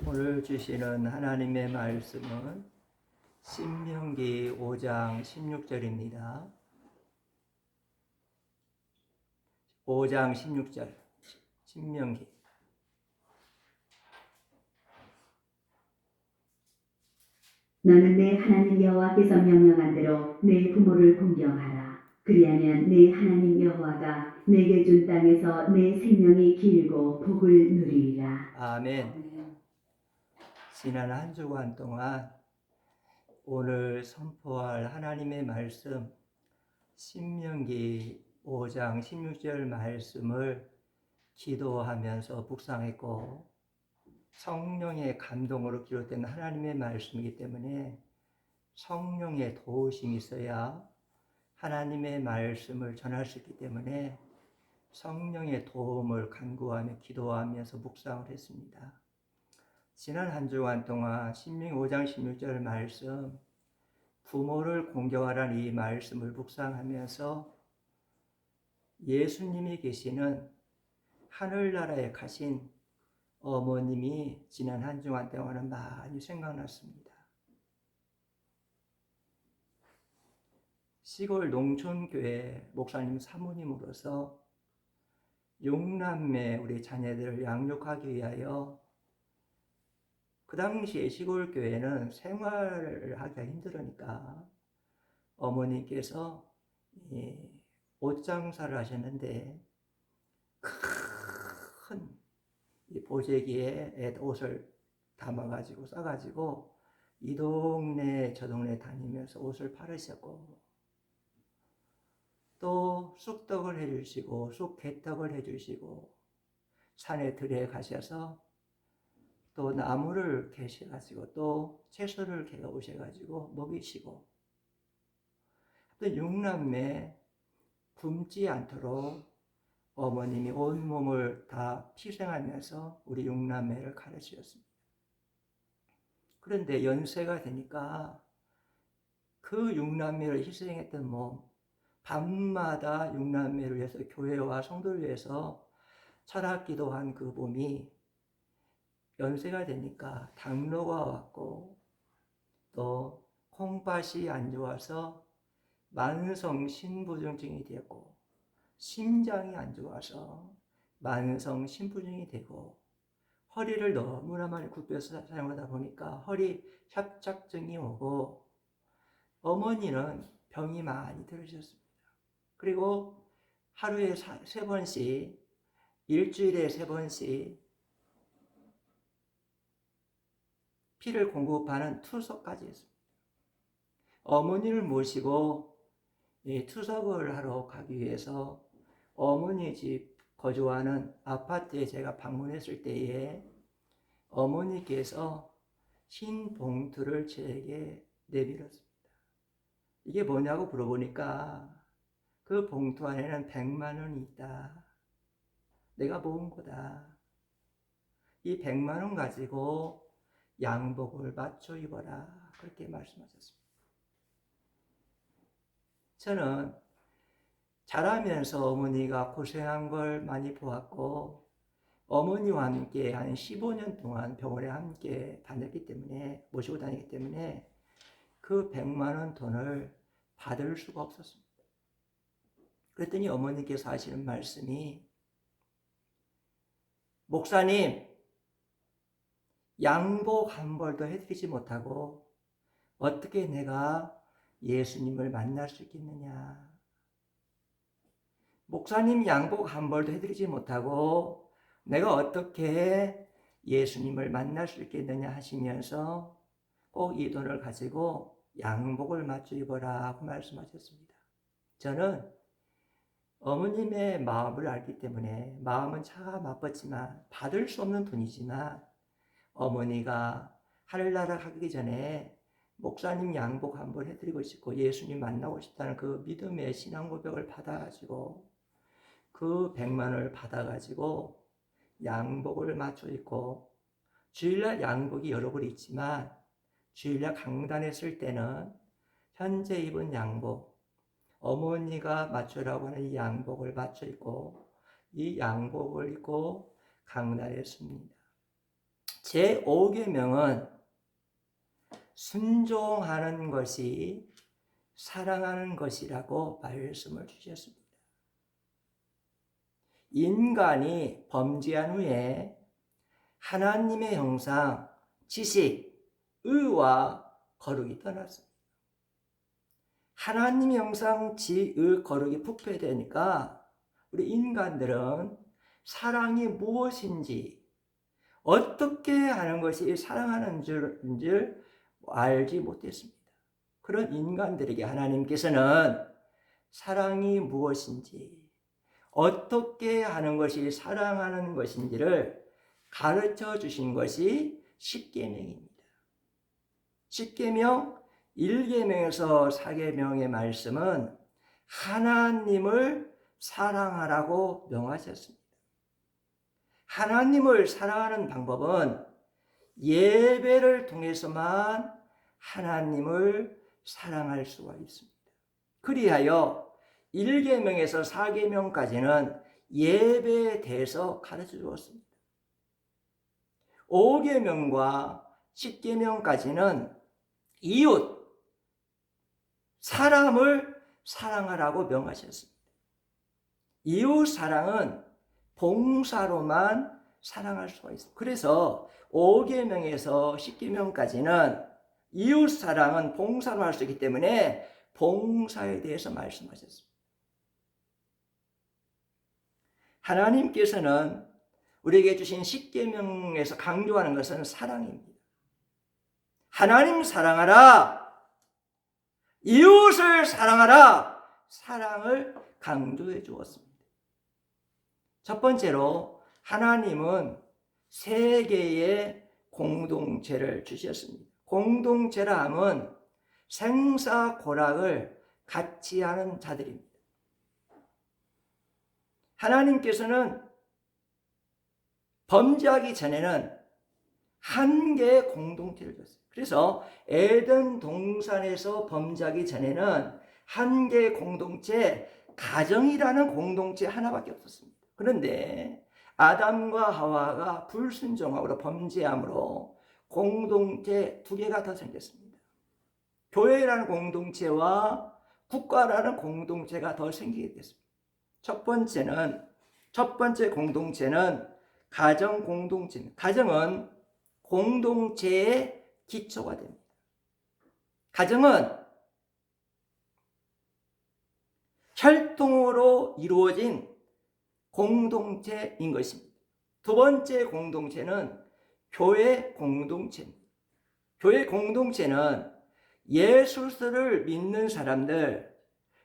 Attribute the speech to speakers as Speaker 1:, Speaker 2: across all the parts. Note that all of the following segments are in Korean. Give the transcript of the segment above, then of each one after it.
Speaker 1: 오늘 주시는 하나님의 말씀은 신명기 5장 16절입니다. 5장 16절 신명기.
Speaker 2: 너는 내 하나님 여호와께서 명령한 대로 내 부모를 공경하라. 그리하면 내 하나님 여호와가 내게 준 땅에서 내 생명이 길고 복을 누리리라.
Speaker 1: 아멘. 지난 한 주간 동안 오늘 선포할 하나님의 말씀 신명기 5장 16절 말씀을 기도하면서 묵상했고, 성령의 감동으로 기록된 하나님의 말씀이기 때문에 성령의 도우심이 있어야 하나님의 말씀을 전할 수 있기 때문에 성령의 도움을 간구하며 기도하면서 묵상을 했습니다. 지난 한 주간 동안 신명기 5장 16절 말씀, 부모를 공경하라는 이 말씀을 묵상하면서 예수님이 계시는 하늘나라에 가신 어머님이 지난 한 주간 동안은 많이 생각났습니다. 시골 농촌교회 목사님 사모님으로서 6남매 우리 자녀들을 양육하기 위하여, 그 당시에 시골 교회는 생활을 하기가 힘들으니까 어머니께서 옷 장사를 하셨는데, 큰 보재기에 옷을 담아가지고 싸가지고 이 동네 저 동네 다니면서 옷을 팔으셨고, 또 쑥떡을 해주시고 쑥개떡을 해주시고, 산에 들에 가셔서 또 나무를 캐셔가지고 또 채소를 캐어 오셔가지고 먹이시고, 또 6남매 굶지 않도록 어머님이 온몸을 다 희생하면서 우리 6남매를 가르치셨습니다. 그런데 연세가 되니까 그 6남매를 희생했던 몸, 밤마다 6남매를 위해서 교회와 성도를 위해서 철학기도한 그 몸이 연세가 되니까 당뇨가 왔고, 또 콩팥이 안 좋아서 만성 신부전증이 되었고, 심장이 안 좋아서 만성 심부전이 되고, 허리를 너무나 많이 굽혀서 사용하다 보니까 허리 협착증이 오고, 어머니는 병이 많이 들으셨습니다. 그리고 하루에 3번씩, 일주일에 3번씩 피를 공급하는 투석까지 했습니다. 어머니를 모시고 투석을 하러 가기 위해서 어머니 집 거주하는 아파트에 제가 방문했을 때에 어머니께서 흰 봉투를 제게 내밀었습니다. 이게 뭐냐고 물어보니까 그 봉투 안에는 100만 원이 있다. 내가 모은 거다. 이 100만 원 가지고 양복을 맞춰 입어라. 그렇게 말씀하셨습니다. 저는 자라면서 어머니가 고생한 걸 많이 보았고, 어머니와 함께 한 15년 동안 병원에 함께 다녔기 때문에, 모시고 다녔기 때문에 그 100만 원 돈을 받을 수가 없었습니다. 그랬더니 어머니께서 하시는 말씀이, 목사님, 양복 한 벌도 해드리지 못하고 어떻게 내가 예수님을 만날 수 있겠느냐. 목사님, 양복 한 벌도 해드리지 못하고 내가 어떻게 예수님을 만날 수 있겠느냐 하시면서 꼭 이 돈을 가지고 양복을 맞춰 입어라 하고 말씀하셨습니다. 저는 어머님의 마음을 알기 때문에, 마음은 차가 맞섰지만 받을 수 없는 돈이지만 어머니가 하늘나라 가기 전에 목사님 양복 한번 해드리고 싶고 예수님 만나고 싶다는 그 믿음의 신앙 고백을 받아가지고 그 100만 원을 받아가지고 양복을 맞춰 입고, 주일날 양복이 여러 벌 있지만 주일날 강단에 쓸 때는 현재 입은 양복, 어머니가 맞추라고 하는 이 양복을 맞춰 입고 이 양복을 입고 강단에 씁니다. 제5계명은 순종하는 것이 사랑하는 것이라고 말씀을 주셨습니다. 인간이 범죄한 후에 하나님의 형상, 지식, 의와 거룩이 떠났습니다. 하나님의 형상, 지식, 의, 거룩이 부패되니까 우리 인간들은 사랑이 무엇인지, 어떻게 하는 것이 사랑하는 줄 알지 못했습니다. 그런 인간들에게 하나님께서는 사랑이 무엇인지, 어떻게 하는 것이 사랑하는 것인지를 가르쳐 주신 것이 십계명입니다. 십계명 1계명에서 4계명의 말씀은 하나님을 사랑하라고 명하셨습니다. 하나님을 사랑하는 방법은 예배를 통해서만 하나님을 사랑할 수가 있습니다. 그리하여 1계명에서 4계명까지는 예배에 대해서 가르쳐 주었습니다. 5계명과 10계명까지는 이웃, 사람을 사랑하라고 명하셨습니다. 이웃 사랑은 봉사로만 사랑할 수가 있습니다. 그래서 5계명에서 10계명까지는 이웃 사랑은 봉사로 할 수 있기 때문에 봉사에 대해서 말씀하셨습니다. 하나님께서는 우리에게 주신 10계명에서 강조하는 것은 사랑입니다. 하나님 사랑하라, 이웃을 사랑하라, 사랑을 강조해 주었습니다. 첫 번째로 하나님은 세 개의 공동체를 주셨습니다. 공동체라 함은 생사고락을 같이 하는 자들입니다. 하나님께서는 범죄하기 전에는 한 개의 공동체를 줬어요. 그래서 에덴 동산에서 범죄하기 전에는 한 개의 공동체, 가정이라는 공동체 하나밖에 없었습니다. 그런데 아담과 하와가 불순종하고 범죄함으로 공동체 두 개가 더 생겼습니다. 교회라는 공동체와 국가라는 공동체가 더 생기게 됐습니다. 첫 번째 공동체는 가정 공동체입니다. 가정은 공동체의 기초가 됩니다. 가정은 혈통으로 이루어진 공동체인 것입니다. 두 번째 공동체는 교회 공동체입니다. 교회 공동체는 예수를 믿는 사람들,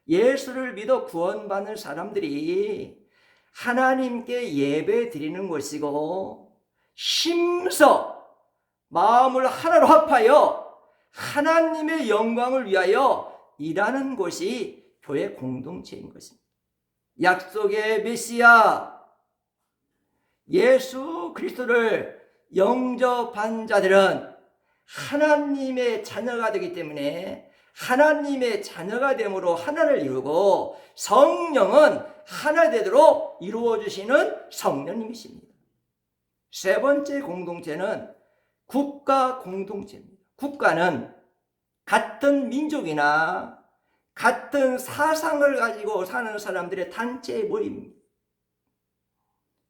Speaker 1: 예수를 믿어 구원받는 사람들이 하나님께 예배 드리는 것이고, 심서 마음을 하나로 합하여 하나님의 영광을 위하여 일하는 것이 교회 공동체인 것입니다. 약속의 메시아 예수 그리스도를 영접한 자들은 하나님의 자녀가 되기 때문에 하나님의 자녀가 됨으로 하나를 이루고, 성령은 하나 되도록 이루어 주시는 성령님이십니다. 세 번째 공동체는 국가 공동체입니다. 국가는 같은 민족이나 같은 사상을 가지고 사는 사람들의 단체의 모임입니다.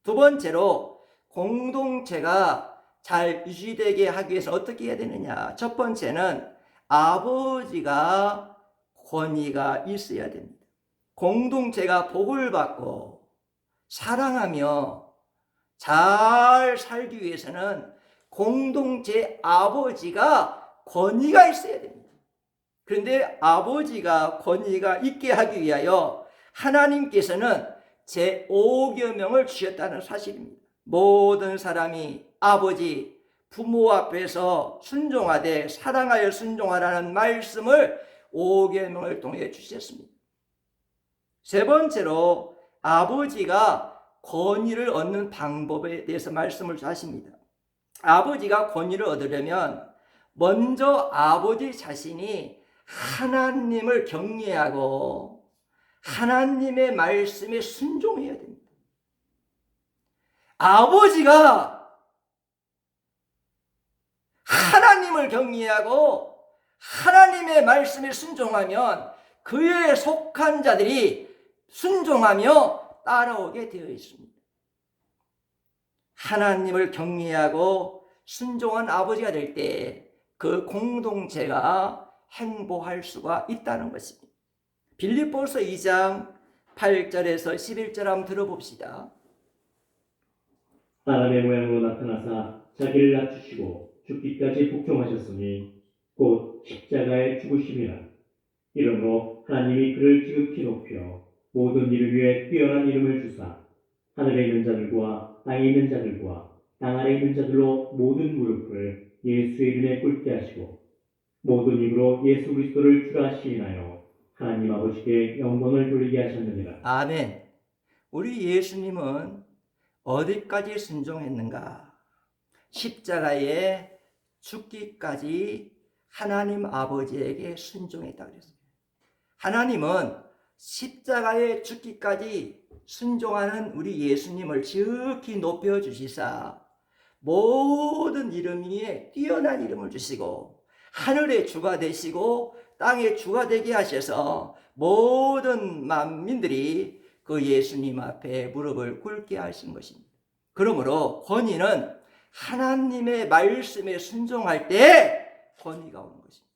Speaker 1: 두 번째로 공동체가 잘 유지되게 하기 위해서 어떻게 해야 되느냐. 첫 번째는 아버지가 권위가 있어야 됩니다. 공동체가 복을 받고 사랑하며 잘 살기 위해서는 공동체 아버지가 권위가 있어야 됩니다. 그런데 아버지가 권위가 있게 하기 위하여 하나님께서는 제5계명을 주셨다는 사실입니다. 모든 사람이 아버지, 부모 앞에서 순종하되 사랑하여 순종하라는 말씀을 5계명을 통해 주셨습니다. 세 번째로 아버지가 권위를 얻는 방법에 대해서 말씀을 하십니다. 아버지가 권위를 얻으려면 먼저 아버지 자신이 하나님을 경외하고 하나님의 말씀에 순종해야 됩니다. 아버지가 하나님을 경외하고 하나님의 말씀에 순종하면 그에 속한 자들이 순종하며 따라오게 되어 있습니다. 하나님을 경외하고 순종한 아버지가 될 때 그 공동체가 행복할 수가 있다는 것입니다. 빌립보서 2장 8절에서 11절 한번 들어봅시다.
Speaker 3: 사람의 모양으로 나타나사 자기를 낮추시고 죽기까지 복종하셨으니 곧 십자가에 죽으심이라. 이러므로 하나님이 그를 지극히 높여 모든 이름 위에 뛰어난 이름을 주사 하늘에 있는 자들과 땅에 있는 자들과 땅 아래 있는 자들로 모든 무릎을 예수의 이름에 꿇게 하시고 모든 입으로 예수 그리스도를 주라 시인하여 하나님 아버지께 영광을 돌리게 하셨느니라.
Speaker 1: 아멘. 우리 예수님은 어디까지 순종했는가? 십자가에 죽기까지 하나님 아버지에게 순종했다고 그랬어요. 하나님은 십자가에 죽기까지 순종하는 우리 예수님을 지극히 높여주시사 모든 이름 위에 뛰어난 이름을 주시고 하늘의 주가 되시고 땅의 주가 되게 하셔서 모든 만민들이 그 예수님 앞에 무릎을 꿇게 하신 것입니다. 그러므로 권위는 하나님의 말씀에 순종할 때 권위가 오는 것입니다.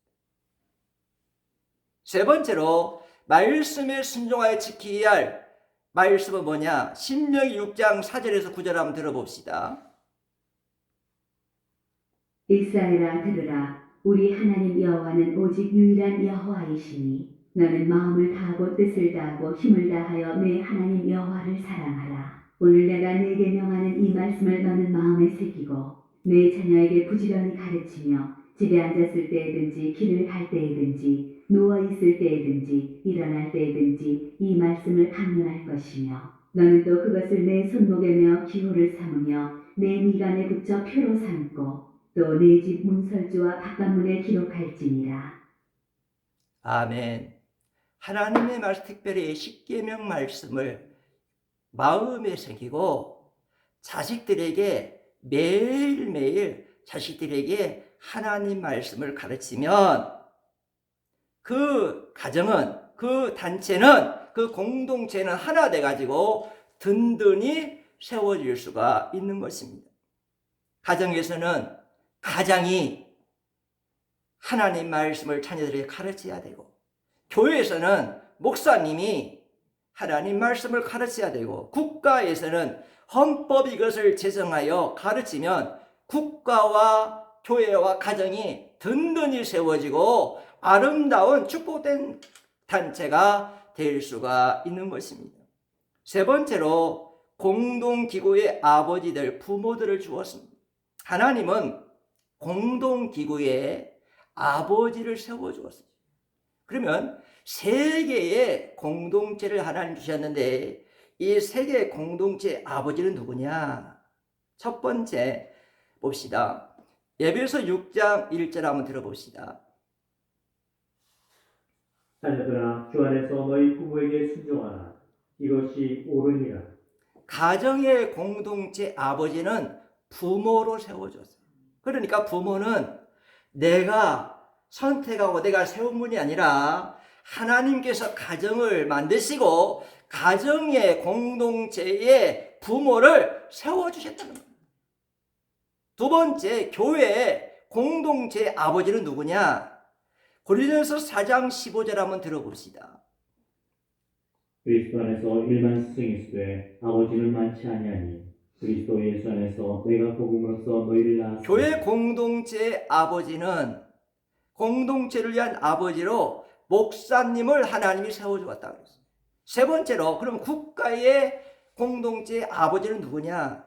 Speaker 1: 세 번째로 말씀에 순종하여 지키어야 할 말씀은 뭐냐? 신명기 6장 4절에서 9절 한번 들어봅시다.
Speaker 2: 이스라엘아 들으라. 우리 하나님 여호와는 오직 유일한 여호와이시니 너는 마음을 다하고 뜻을 다하고 힘을 다하여 내 하나님 여호와를 사랑하라. 오늘 내가 네게 명하는 이 말씀을 너는 마음에 새기고 내 자녀에게 부지런히 가르치며 집에 앉았을 때에든지 길을 갈 때에든지 누워 있을 때에든지 일어날 때에든지 이 말씀을 강론할 것이며 너는 또 그것을 내 손목에 메어 기호를 삼으며 내 미간에 붙여 표로 삼고 또 내 집 문설주와 바깥문에 기록할지니라.
Speaker 1: 아멘. 하나님의 말씀, 특별히 십계명 말씀을 마음에 새기고 자식들에게 매일매일 자식들에게 하나님 말씀을 가르치면 그 가정은, 그 단체는, 그 공동체는 하나 돼가지고 든든히 세워질 수가 있는 것입니다. 가정에서는 가장이 하나님 말씀을 자녀들에게 가르쳐야 되고, 교회에서는 목사님이 하나님 말씀을 가르쳐야 되고, 국가에서는 헌법 이것을 제정하여 가르치면 국가와 교회와 가정이 든든히 세워지고 아름다운 축복된 단체가 될 수가 있는 것입니다. 세 번째로 공동기구의 아버지들, 부모들을 주었습니다. 하나님은 공동기구의 아버지를 세워주었어요. 그러면 세 개의 공동체를 하나님 주셨는데 이 세 개의 공동체의 아버지는 누구냐? 첫 번째 봅시다. 에베소 6장 1절 한번 들어봅시다.
Speaker 3: 자녀들아 주 안에서 너희 부모에게 순종하라. 이것이 옳으니라.
Speaker 1: 가정의 공동체 아버지는 부모로 세워줬어요. 그러니까 부모는 내가 선택하고 내가 세운 분이 아니라 하나님께서 가정을 만드시고 가정의 공동체의 부모를 세워주셨다는 겁니다. 두 번째, 교회의 공동체의 아버지는 누구냐? 고린도전서 4장 15절 한번 들어봅시다.
Speaker 3: 그리스도 안에서 일만 스승이 있으되 아버지는 많지 아니하니 그리스도 예수 안에서 내가 복음으로써 너희를 낳았으니.
Speaker 1: 교회 공동체의 아버지는 공동체를 위한 아버지로 목사님을 하나님이 세워주었다고 그랬어요. 세 번째로, 그럼 국가의 공동체의 아버지는 누구냐?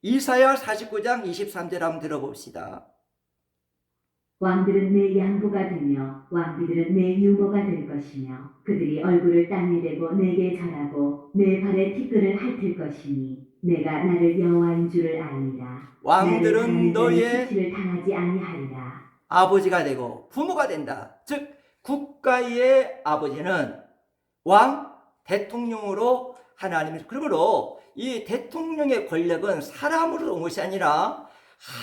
Speaker 1: 이사야 49장 23절 한번 들어봅시다.
Speaker 2: 왕들은 내 양보가 되며 왕비들은 내 유모가 될 것이며 그들이 얼굴을 땅에 대고 내게 절하고 내 발에 티끌을 핥을 것이니 내가 나를 여호와인 줄을 아니라.
Speaker 1: 왕들은 너의
Speaker 2: 수치를 당하지 아니하리라.
Speaker 1: 아버지가 되고 부모가 된다. 즉 국가의 아버지는 왕, 대통령으로 하나님이, 그러므로 이 대통령의 권력은 사람으로 온 것이 아니라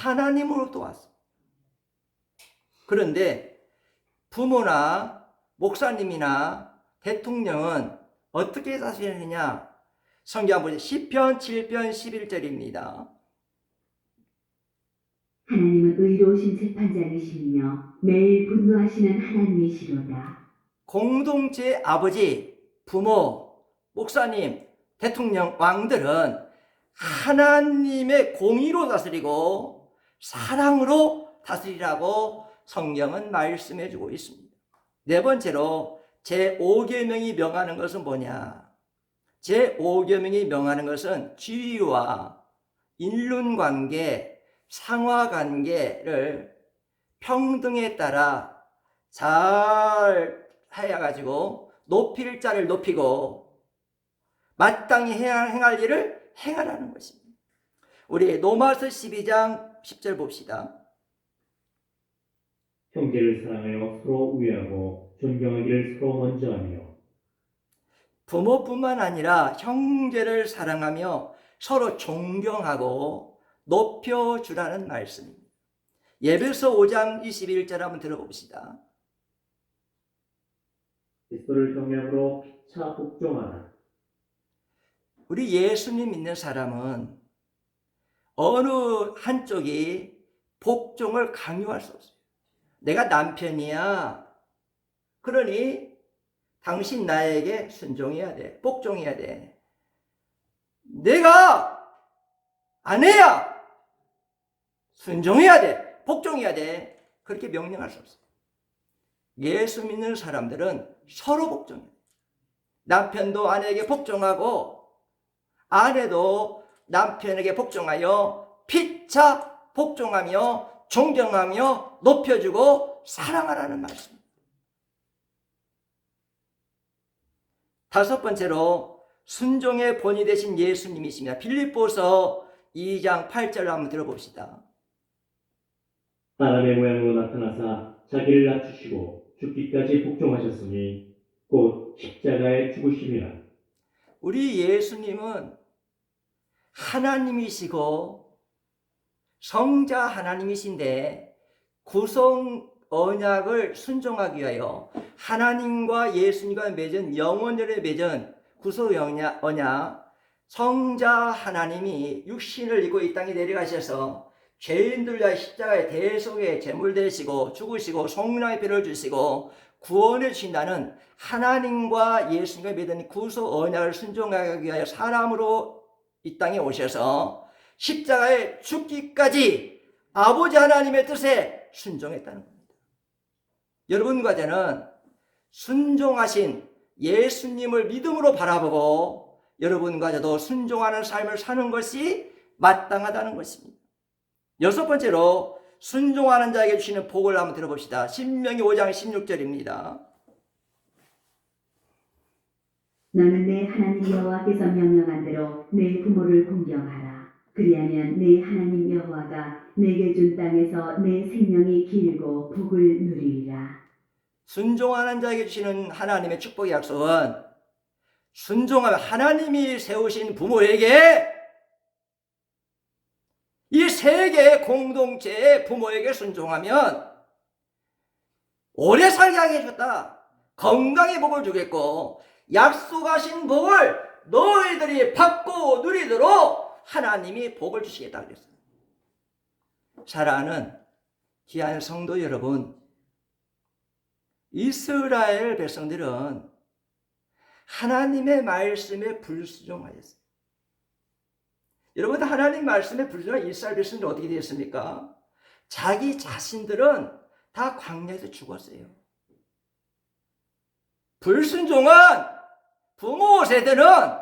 Speaker 1: 하나님으로부터 왔어. 그런데 부모나 목사님이나 대통령은 어떻게 다스리느냐? 성경 보세요. 시편 7편 11절입니다.
Speaker 2: 하나님은 의로우신 재판장이시며 매일 분노하시는 하나님이시로다.
Speaker 1: 공동체 아버지, 부모, 목사님, 대통령, 왕들은 하나님의 공의로 다스리고 사랑으로 다스리라고 성경은 말씀해 주고 있습니다. 네 번째로 제5계명이 명하는 것은 뭐냐? 제5계명이 명하는 것은 지위와 인륜관계, 상하관계를 평등에 따라 잘 해가지고 높일 자를 높이고 마땅히 행할 일을 행하라는 것입니다. 우리 로마서 12장 10절 봅시다.
Speaker 3: 형제를 사랑하여 서로 우애하고 존경하기를 서로 먼저 하며
Speaker 1: 부모뿐만 아니라 형제를 사랑하며 서로 존경하고 높여주라는 말씀입니다. 예배서 5장 21절 한번 들어봅시다.
Speaker 3: 그리스도를 경외함으로 피차 복종하라.
Speaker 1: 우리 예수님 믿는 사람은 어느 한쪽이 복종을 강요할 수 없어요. 내가 남편이야. 그러니 당신 나에게 순종해야 돼. 복종해야 돼. 내가 아내야. 순종해야 돼. 복종해야 돼. 그렇게 명령할 수 없어요. 예수 믿는 사람들은 서로 복종해요. 남편도 아내에게 복종하고 아내도 남편에게 복종하여 피차 복종하며 존경하며 높여주고 사랑하라는 말씀입니다. 다섯 번째로 순종의 본이 되신 예수님이십니다. 빌립보서 2장 8절 한번 들어봅시다.
Speaker 3: 사람의 모양으로 나타나사 자기를 낮추시고 죽기까지 복종하셨으니 곧 십자가에 죽으심이라.
Speaker 1: 우리 예수님은 하나님이시고 성자 하나님이신데 구속 언약을 순종하기 위하여 하나님과 예수님과 맺은 영원전에 맺은 구속 언약, 성자 하나님이 육신을 입고 이 땅에 내려가셔서 죄인들 위하여 십자가의 대속의 제물 되시고 죽으시고 성령의 피를 주시고 구원해 주신다는 하나님과 예수님과 맺은 구속 언약을 순종하기 위하여 사람으로 이 땅에 오셔서 십자가에 죽기까지 아버지 하나님의 뜻에 순종했다는 겁니다. 여러분과 저는 순종하신 예수님을 믿음으로 바라보고 여러분과 저도 순종하는 삶을 사는 것이 마땅하다는 것입니다. 여섯 번째로 순종하는 자에게 주시는 복을 한번 들어봅시다. 신명기 5장 16절입니다.
Speaker 2: 너는 내 하나님 여호와께서 명령한 대로 내 부모를 공경하라. 그리하면 내 하나님 여호와가 내게 준 땅에서 내 생명이 길고 복을 누리리라.
Speaker 1: 순종하는 자에게 주시는 하나님의 축복의 약속은 순종하면 하나님이 세우신 부모에게 이 세계의 공동체의 부모에게 순종하면 오래 살게 하게 해줬다. 건강의 복을 주겠고 약속하신 복을 너희들이 받고 누리도록 하나님이 복을 주시겠다 그랬어요. 사랑하는 귀한 성도 여러분, 이스라엘 백성들은 하나님의 말씀에 불순종하였어요. 여러분, 하나님 말씀에 불순종한 이스라엘 백성들은 어떻게 되었습니까? 자기 자신들은 다 광야에서 죽었어요. 불순종한 부모 세대는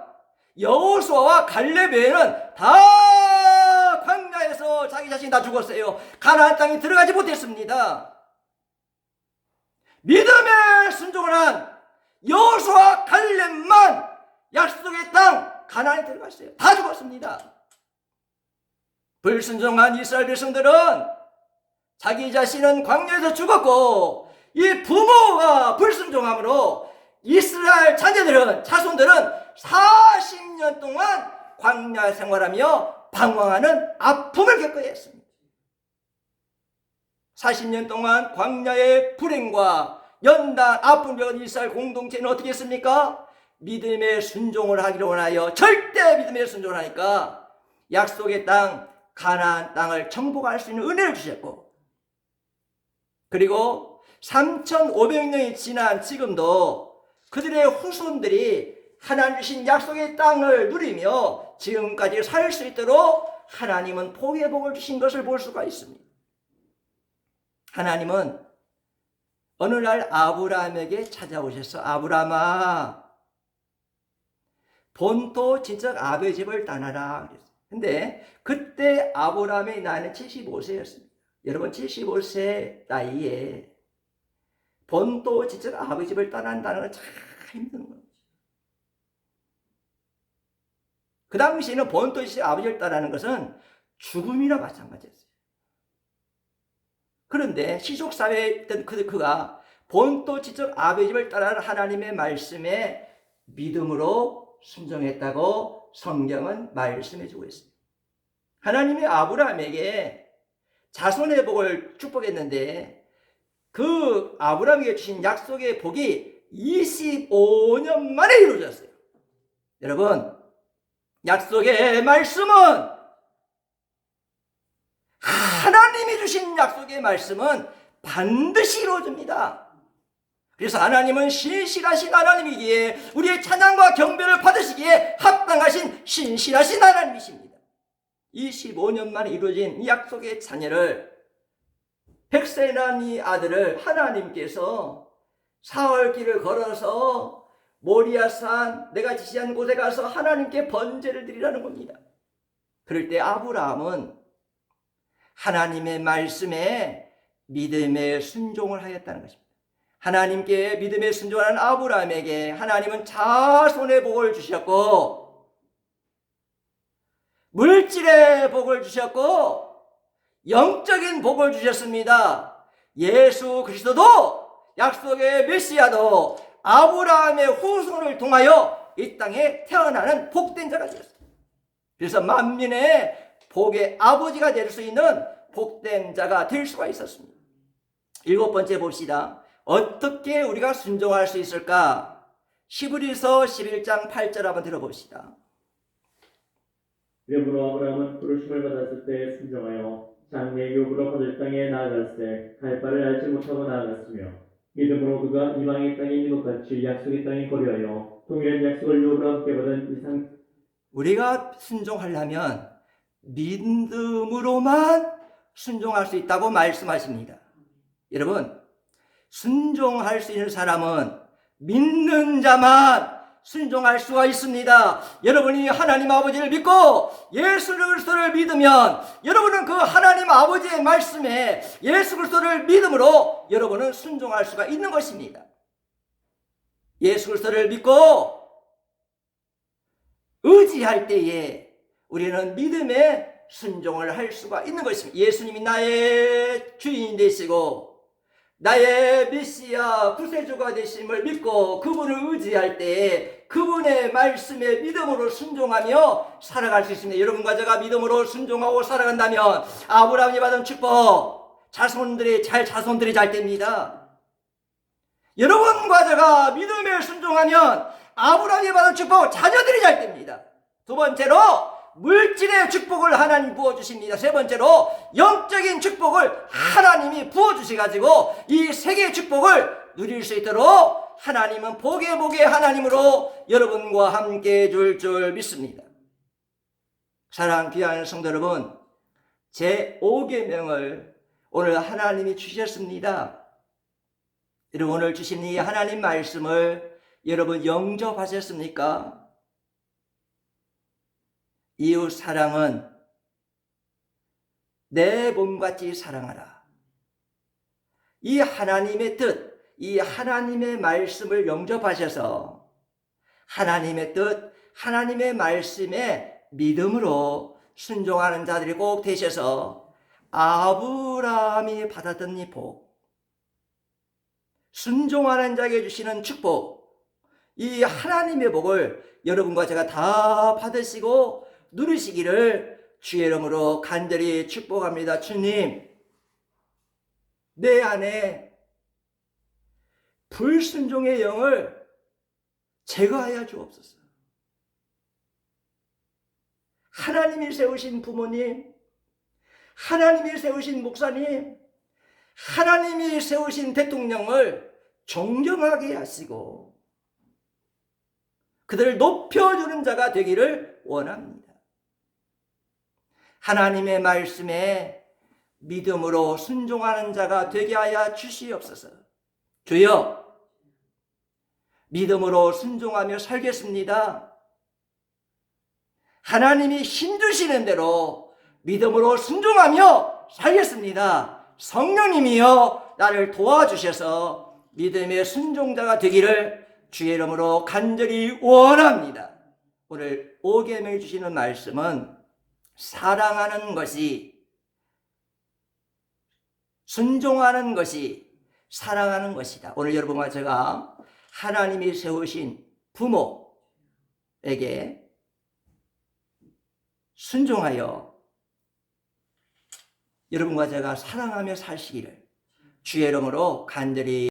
Speaker 1: 여호수아와 갈렙 외에는 다 광야에서 자기 자신이 다 죽었어요. 가나안 땅에 들어가지 못했습니다. 믿음에 순종을 한 여호수아 갈렙만 약속의 땅 가나안에 들어갔어요. 다 죽었습니다. 불순종한 이스라엘 백성들은 자기 자신은 광야에서 죽었고 이 부모가 불순종함으로 이스라엘 자손들은 40년 동안 광야 생활하며 방황하는 아픔을 겪어야 했습니다. 40년 동안 광야의 불행과 연단 아픈 병 이스라엘 공동체는 어떻게 했습니까? 믿음의 순종을 하기로 원하여 절대 믿음의 순종을 하니까 약속의 땅 가나안 땅을 정복할 수 있는 은혜를 주셨고, 그리고 3,500년이 지난 지금도 그들의 후손들이 하나님 주신 약속의 땅을 누리며 지금까지 살 수 있도록 하나님은 복의 복을 주신 것을 볼 수가 있습니다. 하나님은 어느 날 아브라함에게 찾아오셔서 아브라함아 본토 친척 아버지 집을 떠나라 그랬어요. 근데 그때 아브라함의 나이는 75세였습니다. 여러분 75세 나이에 본토 친척 아버지 집을 떠난다는 건 참 힘든 거예요. 그 당시에는 본토 친척 아버지를 떠나는 것은 죽음이나 마찬가지였어요. 그런데 시족사회에 있던 그가 본토 친척 아버지 집을 떠나는 하나님의 말씀에 믿음으로 순종했다고 성경은 말씀해주고 있습니다. 하나님이 아브라함에게 자손의 복을 축복했는데 그 아브라함에게 주신 약속의 복이 25년 만에 이루어졌어요. 여러분, 약속의 말씀은 하나님이 주신 약속의 말씀은 반드시 이루어집니다. 그래서 하나님은 신실하신 하나님이기에 우리의 찬양과 경배를 받으시기에 합당하신 신실하신 하나님이십니다. 25년 만에 이루어진 이 약속의 자녀를, 백세에 난 이 아들을 하나님께서 사흘길을 걸어서 모리아산 내가 지시한 곳에 가서 하나님께 번제를 드리라는 겁니다. 그럴 때 아브라함은 하나님의 말씀에 믿음의 순종을 하였다는 것입니다. 하나님께 믿음의 순종하는 아브라함에게 하나님은 자손의 복을 주셨고 물질의 복을 주셨고 영적인 복을 주셨습니다. 예수 그리스도도 약속의 메시아도 아브라함의 후손을 통하여 이 땅에 태어나는 복된 자가 되었습니다. 그래서 만민의 복의 아버지가 될 수 있는 복된 자가 될 수가 있었습니다. 7번째 봅시다. 어떻게 우리가 순종할 수 있을까? 히브리서 11장 8절 한번 들어봅시다.
Speaker 3: 이러므로 아브라함은 부르심을 받았을 때 순종하여 장래 유업으로 받을 땅에 나아갔을 갈 바를 알지 못하고 나아갔으며 믿음으로 그가 이방의 땅에 있는 것 같이 약속의 땅에 거류하여 동일한 약속을 유업으로 함께 받은 이상.
Speaker 1: 우리가 순종하려면 믿음으로만 순종할 수 있다고 말씀하십니다. 여러분, 순종할 수 있는 사람은 믿는 자만 순종할 수가 있습니다. 여러분이 하나님 아버지를 믿고 예수 그리스도를 믿으면 여러분은 그 하나님 아버지의 말씀에 예수 그리스도를 믿음으로 여러분은 순종할 수가 있는 것입니다. 예수 그리스도를 믿고 의지할 때에 우리는 믿음에 순종을 할 수가 있는 것입니다. 예수님이 나의 주인이 되시고 나의 메시아 구세주가 되심을 믿고 그분을 의지할 때에 그분의 말씀에 믿음으로 순종하며 살아갈 수 있습니다. 여러분과 제가 믿음으로 순종하고 살아간다면 아브라함이 받은 축복 자손들이 잘 됩니다. 여러분과 제가 믿음에 순종하면 아브라함이 받은 축복 자녀들이 잘 됩니다. 두 번째로 물질의 축복을 하나님 부어주십니다. 세 번째로 영적인 축복을 하나님이 부어주셔가지고 이 세 개의 축복을 누릴 수 있도록 하나님은 복의 하나님으로 여러분과 함께 해줄 줄 믿습니다. 사랑하는 귀한 성도 여러분, 제5계명을 오늘 하나님이 주셨습니다. 여러분, 오늘 주신 이 하나님 말씀을 여러분 영접하셨습니까? 이웃 사랑은 내 몸같이 사랑하라. 이 하나님의 뜻, 이 하나님의 말씀을 영접하셔서 하나님의 뜻, 하나님의 말씀에 믿음으로 순종하는 자들이 꼭 되셔서 아브라함이 받았던 이 복, 순종하는 자에게 주시는 축복, 이 하나님의 복을 여러분과 제가 다 받으시고 누리시기를 주의 이름으로 간절히 축복합니다. 주님, 내 안에 불순종의 영을 제거하여 주옵소서. 하나님이 세우신 부모님, 하나님이 세우신 목사님, 하나님이 세우신 대통령을 존경하게 하시고 그들을 높여주는 자가 되기를 원합니다. 하나님의 말씀에 믿음으로 순종하는 자가 되게 하여 주시옵소서. 주여, 믿음으로 순종하며 살겠습니다. 하나님이 힘주시는 대로 믿음으로 순종하며 살겠습니다. 성령님이여 나를 도와주셔서 믿음의 순종자가 되기를 주의 이름으로 간절히 원합니다. 오늘 5계명이 주시는 말씀은 사랑하는 것이, 순종하는 것이, 사랑하는 것이다. 오늘 여러분과 제가 하나님이 세우신 부모에게 순종하여 여러분과 제가 사랑하며 사시기를 주의 이름으로 간절히